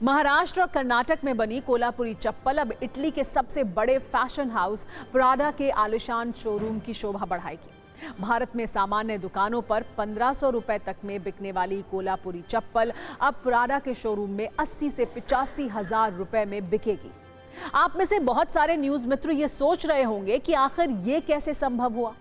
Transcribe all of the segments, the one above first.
महाराष्ट्र और कर्नाटक में बनी कोल्हापुरी चप्पल अब इटली के सबसे बड़े फैशन हाउस प्राडा के आलिशान शोरूम की शोभा बढ़ाएगी। भारत में सामान्य दुकानों पर 1500 रुपए तक में बिकने वाली कोल्हापुरी चप्पल अब प्राडा के शोरूम में 80 से 85 हजार रुपए में बिकेगी। आप में से बहुत सारे न्यूज मित्र ये सोच रहे होंगे कि आखिर ये कैसे संभव हुआ।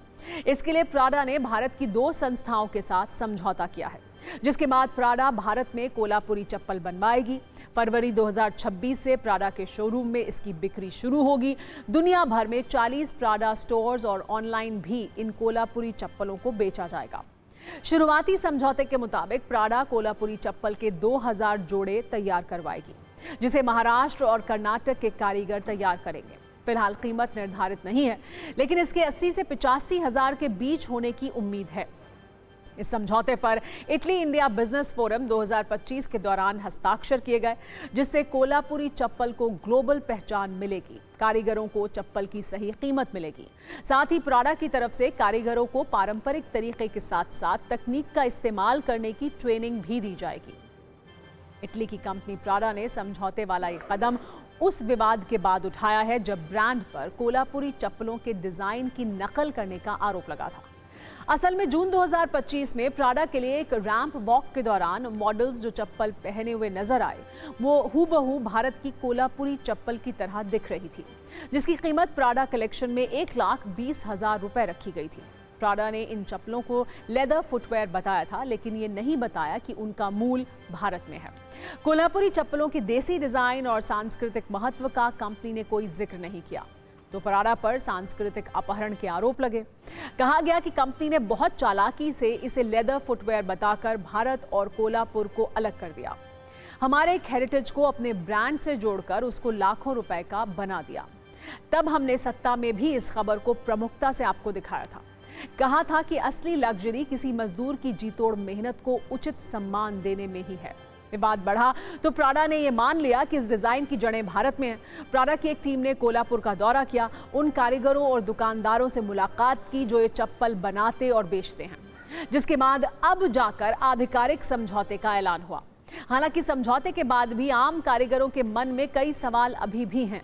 इसके लिए प्राडा ने भारत की 2 संस्थाओं के साथ समझौता किया है, जिसके बाद प्राडा भारत में कोल्हापुरी चप्पल बनवाएगी। फरवरी 2026 से प्राडा के शोरूम में इसकी बिक्री शुरू होगी। दुनिया भर में 40 प्राडा स्टोर्स और ऑनलाइन भी इन कोल्हापुरी चप्पलों को बेचा जाएगा। शुरुआती समझौते के मुताबिक प्राडा कोल्हापुरी चप्पल के 2000 जोड़े तैयार करवाएगी, जिसे महाराष्ट्र और कर्नाटक के कारीगर तैयार करेंगे। फिलहाल कीमत निर्धारित नहीं है, लेकिन इसके 80 से 85 हजार के बीच होने की उम्मीद है। इस समझौते पर इटली इंडिया बिजनेस फोरम 2025 के दौरान हस्ताक्षर किए गए, जिससे कोल्हापुरी चप्पल को ग्लोबल पहचान मिलेगी। कारीगरों को चप्पल की सही कीमत मिलेगी। साथ ही प्राडा की तरफ से कारीगरों को पारंपरिक तरीके के साथ साथ तकनीक का इस्तेमाल करने की ट्रेनिंग भी दी जाएगी। इटली की कंपनी प्राडा ने समझौते वाला ये कदम उस विवाद के बाद उठाया है जब ब्रांड पर कोल्हापुरी चप्पलों के डिजाइन की नकल करने का आरोप लगा था। असल में जून 2025 में प्राडा के लिए एक रैंप वॉक के दौरान मॉडल्स जो चप्पल पहने हुए नजर आए, वो हूबहू भारत की कोल्हापुरी चप्पल की तरह दिख रही थी, जिसकी कीमत प्राडा कलेक्शन में 1,20,000 रुपए रखी गई थी। प्राडा ने इन चप्पलों को लेदर फुटवेयर बताया था, लेकिन ये नहीं बताया कि उनका मूल भारत में है। कोल्हापुरी चप्पलों की देसी डिजाइन और सांस्कृतिक महत्व का कंपनी ने कोई जिक्र नहीं किया, तो प्राडा पर सांस्कृतिक अपहरण के आरोप लगे। कहा गया कि कंपनी ने बहुत चालाकी से इसे लेदर फुटवेयर बताकर भारत और कोल्हापुर को अलग कर दिया। हमारे एक हेरिटेज को अपने ब्रांड से जोड़कर उसको लाखों रुपए का बना दिया। तब हमने सत्ता में भी इस खबर को प्रमुखता से आपको दिखाया था। कहा था कि असली लग्जरी किसी मजदूर की जीतोड़ मेहनत को उचित सम्मान देने में ही है। विवाद बढ़ा तो प्राडा ने यह मान लिया कि इस डिजाइन की जड़ें भारत में हैं। प्राडा की एक टीम ने कोल्हापुर का दौरा किया, उन कारीगरों और दुकानदारों से मुलाकात की जो ये चप्पल बनाते और बेचते हैं, जिसके बाद अब जाकर आधिकारिक समझौते का ऐलान हुआ। हालांकि समझौते के बाद भी आम कारीगरों के मन में कई सवाल अभी भी हैं।